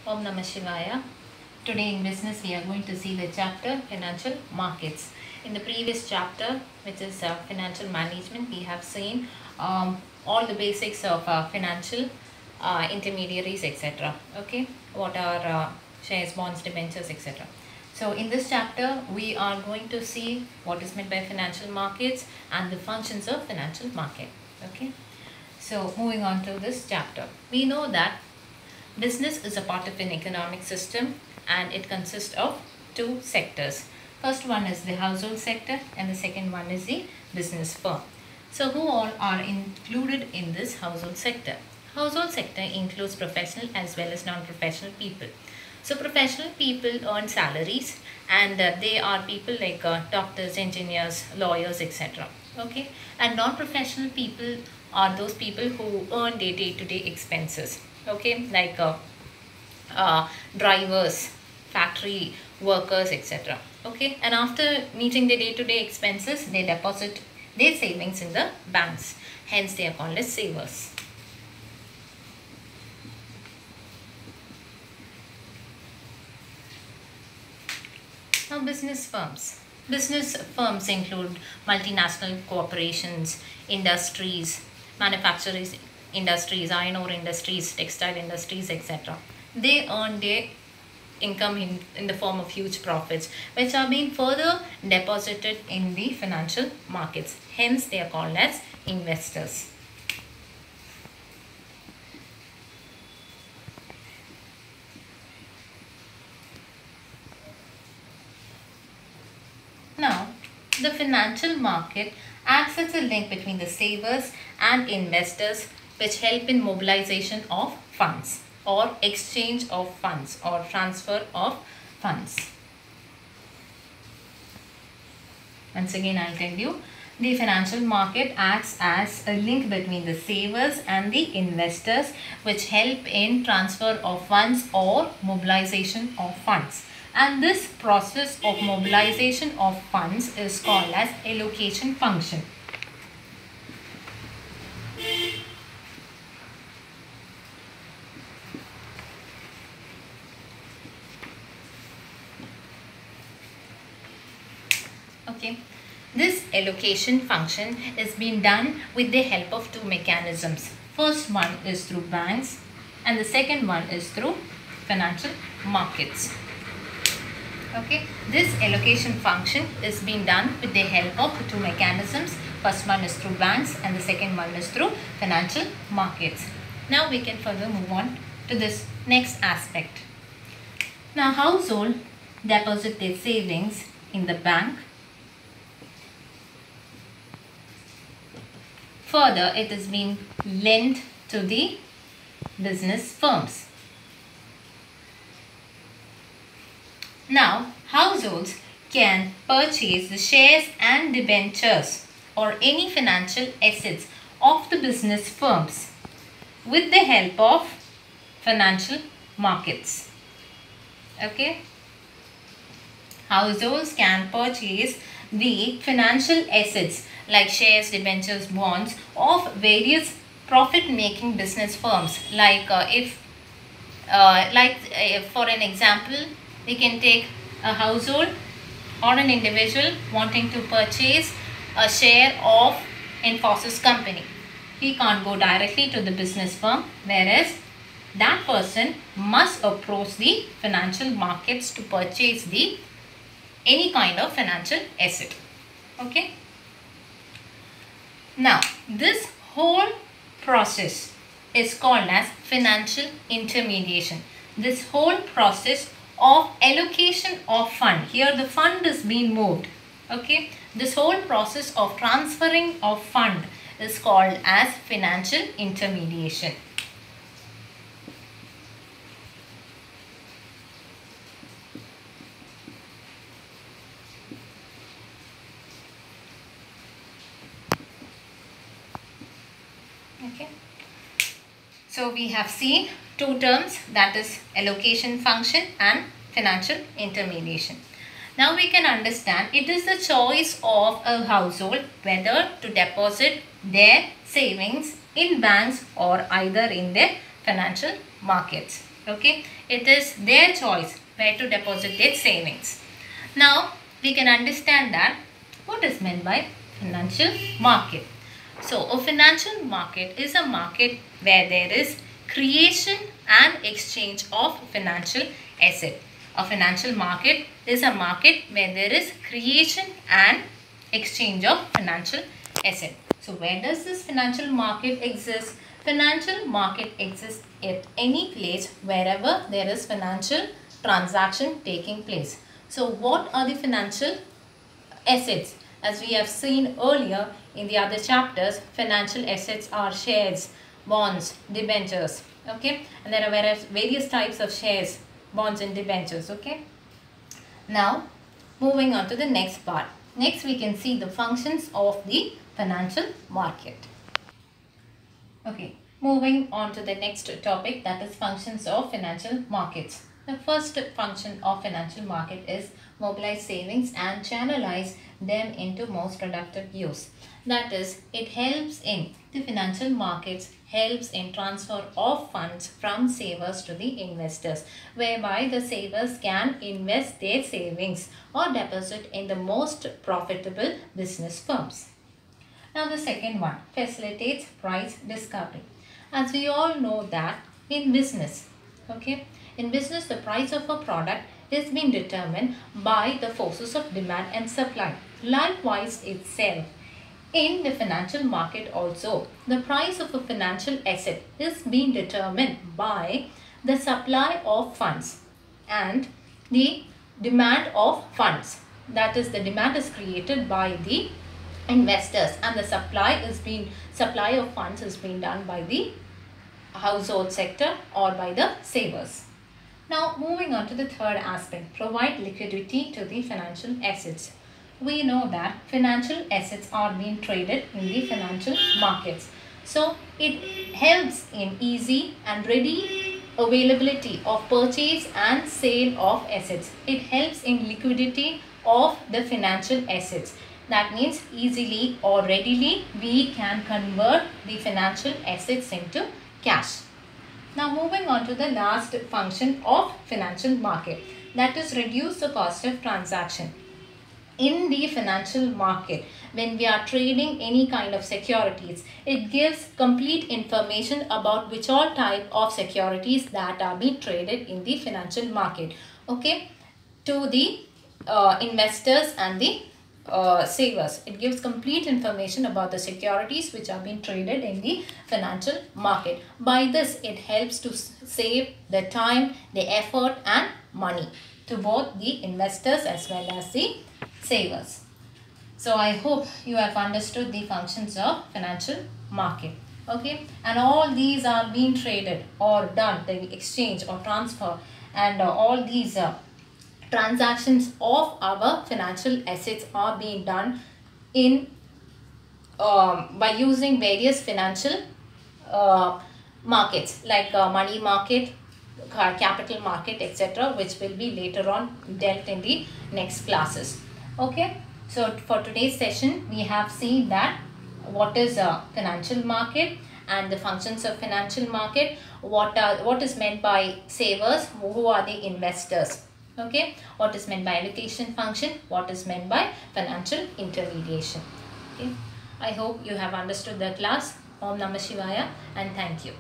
Om Namah Shivaya. Today in business we are going to see the chapter financial markets. In the previous chapter, which is financial management, we have seen all the basics of financial intermediaries, etc. Okay, what are shares, bonds, debentures, etc. So in this chapter we are going to see what is meant by financial markets and the functions of financial market. Okay, so moving on to this chapter, we know that business is a part of an economic system and it consists of two sectors. First one is the household sector and the second one is the business firm. So who all are included in this household sector? Household sector includes professional as well as non-professional people. So professional people earn salaries and they are people like doctors, engineers, lawyers, etc. Okay, and non-professional people are those people who earn their day-to-day expenses. Okay, like drivers, factory workers, etc. Okay, and after meeting the day-to-day expenses, they deposit their savings in the banks. Hence, they are called as savers. Now, business firms. Business firms include multinational corporations, industries, manufacturing industries, iron ore industries, textile industries, etc. They earn their income in the form of huge profits, which are being further deposited in the financial markets. Hence, they are called as investors. Now, the financial market acts as a link between the savers and investors, which help in mobilization of funds or exchange of funds or transfer of funds. Once again, I'll tell you, the financial market acts as a link between the savers and the investors, which help in transfer of funds or mobilization of funds. And this process of mobilization of funds is called as allocation function. Okay, this allocation function is being done with the help of two mechanisms. First one is through banks and the second one is through financial markets. Okay, this allocation function is being done with the help of two mechanisms. First one is through banks and the second one is through financial markets. Now we can further move on to this next aspect. Now, household deposit their savings in the bank. Further, it is being lent to the business firms. Now, households can purchase the shares and debentures or any financial assets of the business firms with the help of financial markets. Okay, households can purchase the financial assets like shares, debentures, bonds of various profit-making business firms. Like for an example, we can take a household or an individual wanting to purchase a share of Infosys company. He can't go directly to the business firm, whereas that person must approach the financial markets to purchase any kind of financial asset. Okay. Now, this whole process is called as financial intermediation. This whole process of allocation of fund. Here the fund is being moved. Okay. This whole process of transferring of fund is called as financial intermediation. Okay. So we have seen two terms, that is allocation function and financial intermediation. Now we can understand it is the choice of a household whether to deposit their savings in banks or either in their financial markets. Okay, it is their choice where to deposit their savings. Now we can understand that what is meant by financial market. So a financial market is a market where there is creation and exchange of financial asset. A financial market is a market where there is creation and exchange of financial asset. So where does this financial market exist? Financial market exists at any place wherever there is financial transaction taking place. So what are the financial assets? As we have seen earlier in the other chapters, financial assets are shares, bonds, debentures. Okay, and there are various types of shares, bonds and debentures. Okay, now moving on to the next part. Next we can see the functions of the financial market. Okay, moving on to the next topic, that is functions of financial markets. The first function of financial market is mobilize savings and channelize them into most productive use. That is, it helps in the financial markets, helps in transfer of funds from savers to the investors, whereby the savers can invest their savings or deposit in the most profitable business firms. Now the second one, facilitates price discovery. As we all know that in business, okay, in business the price of a product is being determined by the forces of demand and supply. Likewise itself, in the financial market also, the price of a financial asset is being determined by the supply of funds and the demand of funds. That is, the demand is created by the investors and the supply of funds is being done by the household sector or by the savers. Now moving on to the third aspect, provide liquidity to the financial assets. We know that financial assets are being traded in the financial markets. So it helps in easy and ready availability of purchase and sale of assets. It helps in liquidity of the financial assets. That means easily or readily we can convert the financial assets into cash. Now moving on to the last function of financial market, that is reduce the cost of transaction. In the financial market, when we are trading any kind of securities, it gives complete information about which all type of securities that are being traded in the financial market, okay, to the investors and the savers. It gives complete information about the securities which are being traded in the financial market. By this, it helps to save the time, the effort and money to both the investors as well as the savers. So I hope you have understood the functions of financial market. Okay, and all these are being traded or done, the exchange or transfer, and all these transactions of our financial assets are being done in by using various financial markets like money market, capital market, etc., which will be later on dealt in the next classes. Okay, so for today's session we have seen that what is a financial market and the functions of financial market, what is meant by savers, who are the investors, okay, what is meant by allocation function, what is meant by financial intermediation. Okay, I hope you have understood the class. Om Namah Shivaya and thank you.